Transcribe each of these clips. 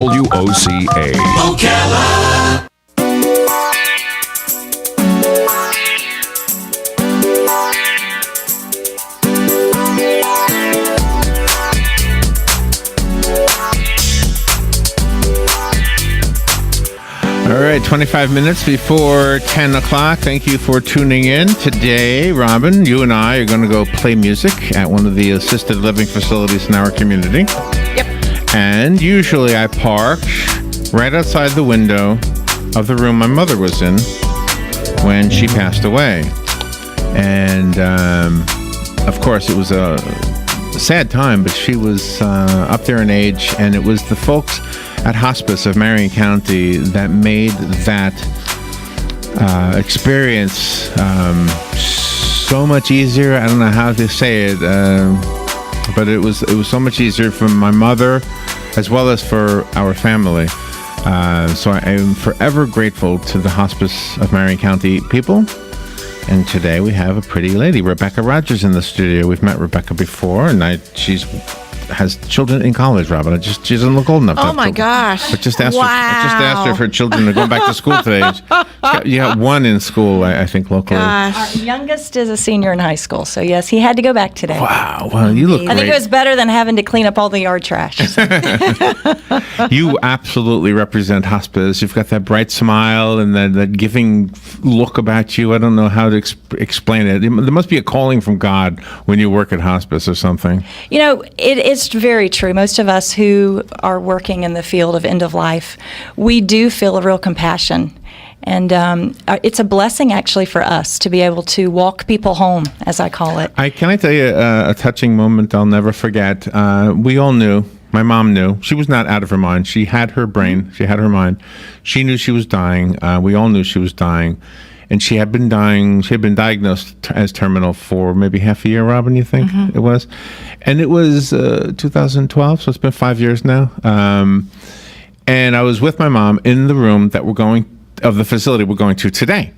WOCA. Ocala. All right, 25 minutes before 10 o'clock. Thank you for tuning in. Today, Robin, you and I are going to go play music at one of the assisted living facilities in our community. Yep. And usually I park right outside the window of the room my mother was in when she passed away. And, of course, it was a sad time, but she was up there in age, and it was the folks at Hospice of Marion County that made that experience so much easier. I don't know how to say it, but it was so much easier for my mother as well as for our family. So I am forever grateful to the Hospice of Marion County people. And today we have a pretty lady, Rebecca Rogers, in the studio. We've met Rebecca before, and she's has children in college, Robin. She doesn't look old enough. Oh my gosh! But just asked wow. I just asked her if her children are going back to school today. You got one in school, I think, locally. Gosh. Our youngest is a senior in high school, so yes, he had to go back today. Wow. Well, you look great. I think it was better than having to clean up all the yard trash. You absolutely represent Hospice. You've got that bright smile and that giving look about you. I don't know how to explain it. There must be a calling from God when you work at Hospice or something. You know, it's very true. Most of us who are working in the field of end of life, we do feel a real compassion. And it's a blessing, actually, for us to be able to walk people home, as I call it. Can I tell you a touching moment I'll never forget? We all knew. My mom knew. She was not out of her mind. She had her brain. She had her mind. She knew she was dying. We all knew she was dying. And she had been dying. She had been diagnosed as terminal for maybe half a year, Robin, you think it was? And it was 2012, so it's been 5 years now. And I was with my mom in the room that of the facility we're going to today.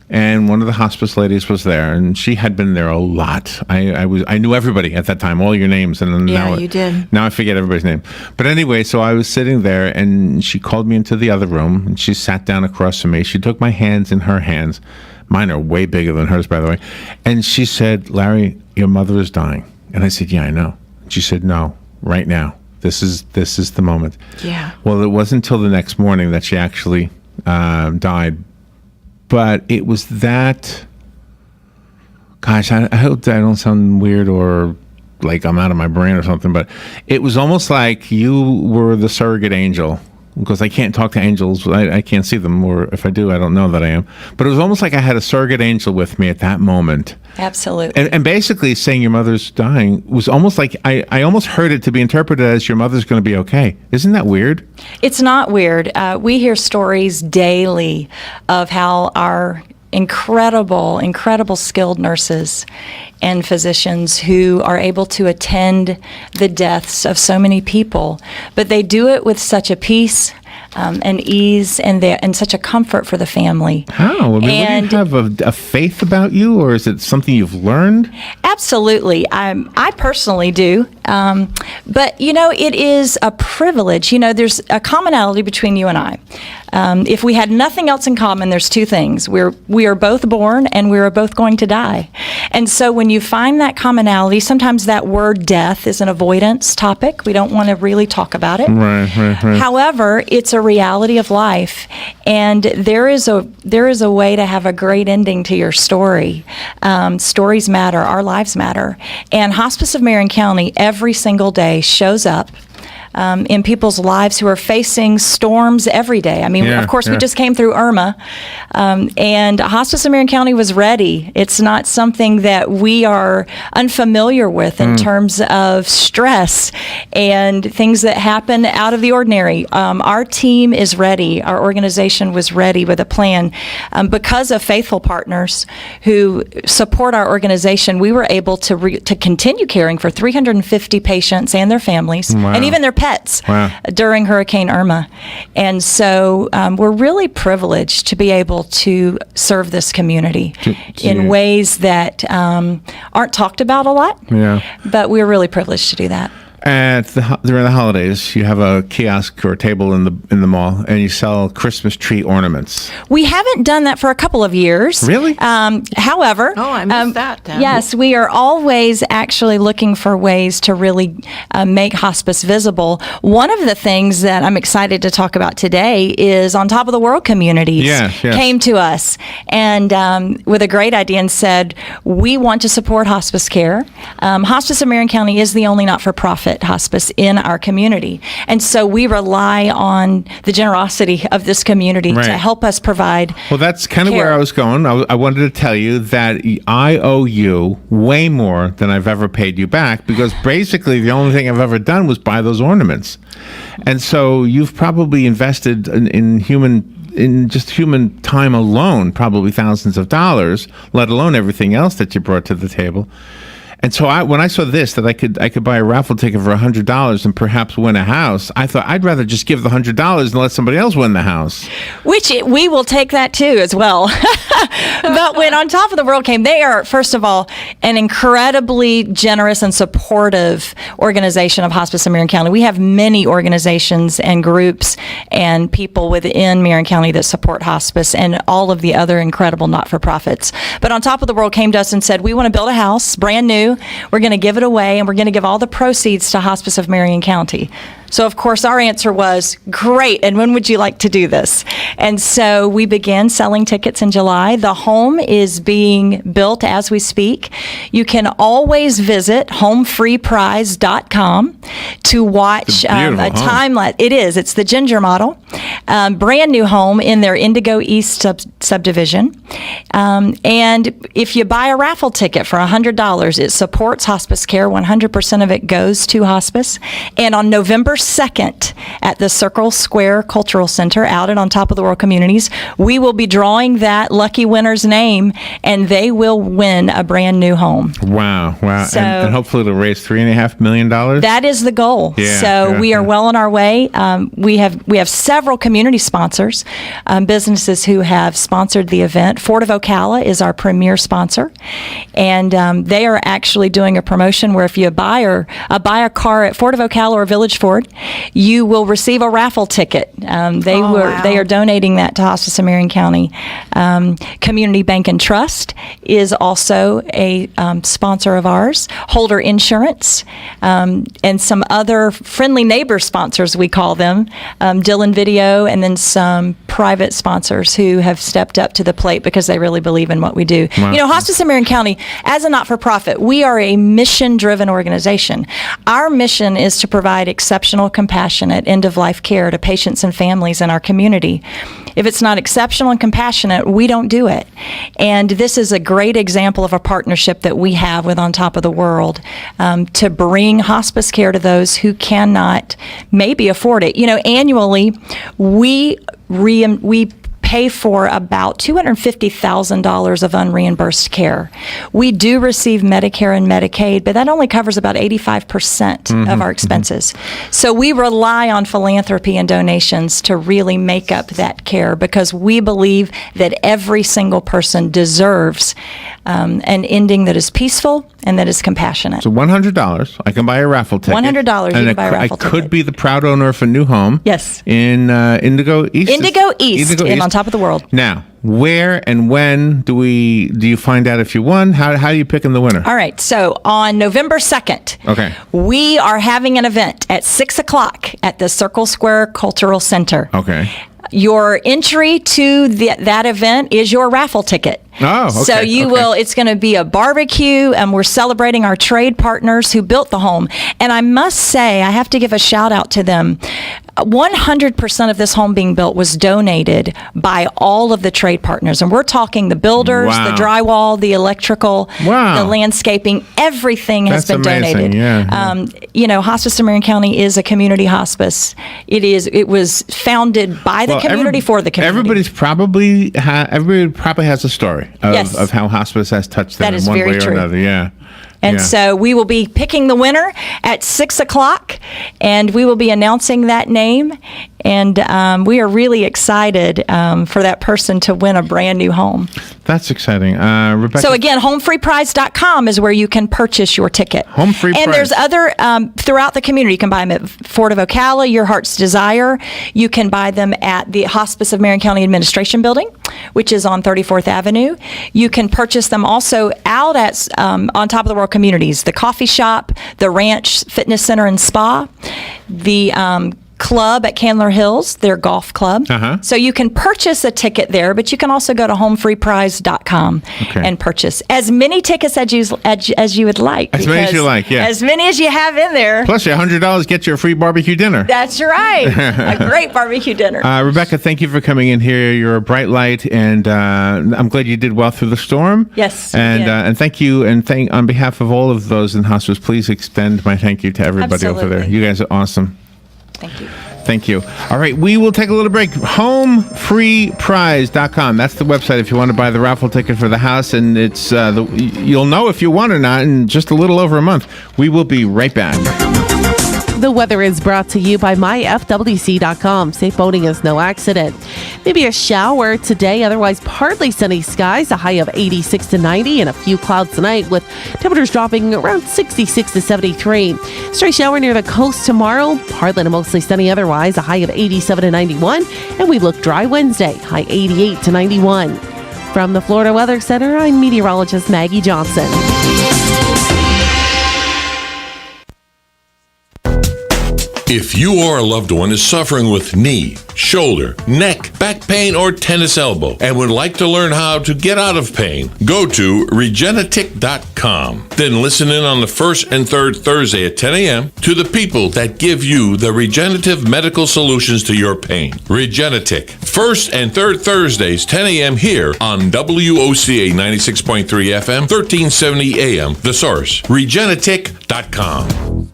And one of the hospice ladies was there, and she had been there a lot. I knew everybody at that time, all your names, and Yeah, you did. Now I forget everybody's name. But anyway, so I was sitting there, and she called me into the other room, and she sat down across from me. She took my hands in her hands. Mine are way bigger than hers, by the way. And she said, "Larry, your mother is dying." And I said, "Yeah, I know." And she said, "No, right now. This is the moment." Yeah. Well, it wasn't until the next morning that she actually died. But it was that, gosh, I hope that I don't sound weird or like I'm out of my brain or something, but it was almost like you were the surrogate angel, because I can't talk to angels. I can't see them, or if I do, I don't know that I am. But it was almost like I had a surrogate angel with me at that moment. Absolutely. And basically saying your mother's dying was almost like, I almost heard it to be interpreted as your mother's going to be okay. Isn't that weird? It's not weird. We hear stories daily of how our incredible skilled nurses and physicians who are able to attend the deaths of so many people, but they do it with such a peace and ease and such a comfort for the family. How? I mean, would you have a faith about you, or is it something you've learned? Absolutely. I personally do. But, you know, it is a privilege. You know, there's a commonality between you and I. If we had nothing else in common, there's two things. We are both born, and we are both going to die. And so when you find that commonality, sometimes that word death is an avoidance topic. We don't want to really talk about it. Right. However, it's a reality of life, and there is a way to have a great ending to your story. Stories matter. Our lives matter. And Hospice of Marion County every single day shows up in people's lives who are facing storms every day. I mean, of course, we just came through Irma, and Hospice of Marion County was ready. It's not something that we are unfamiliar with in terms of stress and things that happen out of the ordinary. Our team is ready. Our organization was ready with a plan. Because of faithful partners who support our organization, we were able to continue caring for 350 patients and their families, and even their pets during Hurricane Irma. And so we're really privileged to be able to serve this community in ways that aren't talked about a lot, but we're really privileged to do that. During the holidays, you have a kiosk or a table in the mall, and you sell Christmas tree ornaments. We haven't done that for a couple of years. Really? However, I missed that. Yes, we are always actually looking for ways to really make hospice visible. One of the things that I'm excited to talk about today is On Top of the World Communities came to us and with a great idea and said, we want to support hospice care. Hospice of Marion County is the only not-for-profit hospice in our community. And so we rely on the generosity of this community to help us provide Well, that's kind of where I was going. I wanted to tell you that I owe you way more than I've ever paid you back, because basically the only thing I've ever done was buy those ornaments. And so you've probably invested in just human time alone, probably thousands of dollars, let alone everything else that you brought to the table. And so when I saw this, that I could buy a raffle ticket for $100 and perhaps win a house, I thought I'd rather just give the $100 and let somebody else win the house. Which we will take that too as well. But when On Top of the World came, they are, first of all, an incredibly generous and supportive organization of Hospice in Marion County. We have many organizations and groups and people within Marion County that support hospice and all of the other incredible not-for-profits. But On Top of the World came to us and said, we want to build a house, brand new. We're going to give it away, and we're going to give all the proceeds to Hospice of Marion County. So, of course, our answer was, great, and when would you like to do this? And so we began selling tickets in July. The home is being built as we speak. You can always visit homefreeprize.com to watch a time-lapse. It's the Ginger model. Brand new home in their Indigo East subdivision. And if you buy a raffle ticket for $100, it supports hospice care. 100% of it goes to hospice. And on November 2nd at the Circle Square Cultural Center out at On Top of the World Communities, we will be drawing that lucky winner's name, and they will win a brand new home. Wow. So, and hopefully it'll raise $3.5 million? That is the goal. We are well on our way. We have several community sponsors, businesses who have sponsored the event. Ford of Ocala is our premier sponsor, and they are actually doing a promotion where if you buy a car at Ford of Ocala or Village Ford, you will receive a raffle ticket. They are donating that to Hospice of Marion County. Community Bank and Trust is also a sponsor of ours. Holder Insurance, and some other friendly neighbor sponsors, we call them, Dylan Video, and then some private sponsors who have stepped up to the plate because they really believe in what we do. Wow. You know, Hospice of Marion County, as a not-for-profit, we are a mission-driven organization. Our mission is to provide exceptional, compassionate, end-of-life care to patients and families in our community. If it's not exceptional and compassionate, we don't do it. And this is a great example of a partnership that we have with On Top of the World to bring hospice care to those who cannot maybe afford it. You know, annually, we pay for about $250,000 of unreimbursed care. We do receive Medicare and Medicaid, but that only covers about 85% of our expenses. So we rely on philanthropy and donations to really make up that care, because we believe that every single person deserves an ending that is peaceful and that is compassionate. So $100, I can buy a raffle ticket. $100, you can buy a raffle ticket. I could be the proud owner of a new home. Yes. In Indigo East? Indigo East, On Top of the World. Now, where and when do you find out if you won? How are you picking the winner? All right. So on November 2nd, we are having an event at 6 o'clock at the Circle Square Cultural Center. Okay. Your entry to that event is your raffle ticket. Oh, okay. So it's going to be a barbecue, and we're celebrating our trade partners who built the home. And I must say, I have to give a shout out to them. 100% of this home being built was donated by all of the trade partners. And we're talking the builders, the drywall, the electrical, the landscaping, everything has been donated. You know, Hospice of Marion County is a community hospice. It was founded by the community for the community. Everybody probably has a story of how hospice has touched them in one way or another. Yeah. And Yeah. so we will be picking the winner at 6 o'clock, and we will be announcing that name. And we are really excited for that person to win a brand new home. That's exciting. Rebecca. So again, homefreeprize.com is where you can purchase your ticket. Home Free And Prize. there's other, throughout the community. You can buy them at Fort of Ocala, Your Heart's Desire. You can buy them at the Hospice of Marion County Administration Building, which is on 34th Avenue. You can purchase them also out at on Top of the World Communities, the coffee shop, the Ranch Fitness Center and Spa, the club at Candler Hills, their golf club. Uh-huh. So you can purchase a ticket there, but you can also go to homefreeprize.com and purchase as many tickets as you would like. As many as you like, yeah. As many as you have in there. Plus, your $100 gets you a free barbecue dinner. That's right. A great barbecue dinner. Rebecca, thank you for coming in here. You're a bright light, and I'm glad you did well through the storm. Yes, we and did. and thank you, and on behalf of all of those in hospice, please extend my thank you to everybody over there. Absolutely. You guys are awesome. Thank you. Thank you. All right, we will take a little break. Homefreeprize.com. That's the website if you want to buy the raffle ticket for the house, and it's you'll know if you won or not in just a little over a month. We will be right back. The weather is brought to you by myfwc.com. Safe boating is no accident. Maybe a shower today, otherwise partly sunny skies, a high of 86 to 90, and a few clouds tonight with temperatures dropping around 66 to 73. Stray shower near the coast tomorrow, partly to mostly sunny otherwise, a high of 87 to 91, and we look dry Wednesday, high 88 to 91. From the Florida Weather Center, I'm meteorologist Maggie Johnson. If you or a loved one is suffering with knee, shoulder, neck, back pain, or tennis elbow and would like to learn how to get out of pain, go to Regenetic.com. Then listen in on the first and third Thursday at 10 a.m. to the people that give you the regenerative medical solutions to your pain. Regenetic. First and third Thursdays, 10 a.m. here on WOCA 96.3 FM, 1370 AM. The Source. Regenetic.com.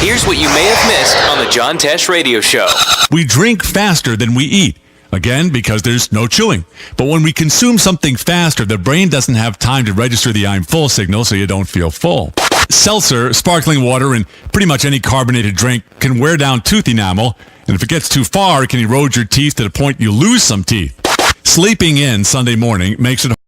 Here's what you may have missed on the John Tesh Radio Show. We drink faster than we eat. Again, because there's no chewing. But when we consume something faster, the brain doesn't have time to register the I'm full signal, so you don't feel full. Seltzer, sparkling water, and pretty much any carbonated drink can wear down tooth enamel, and if it gets too far, it can erode your teeth to the point you lose some teeth. Sleeping in Sunday morning makes it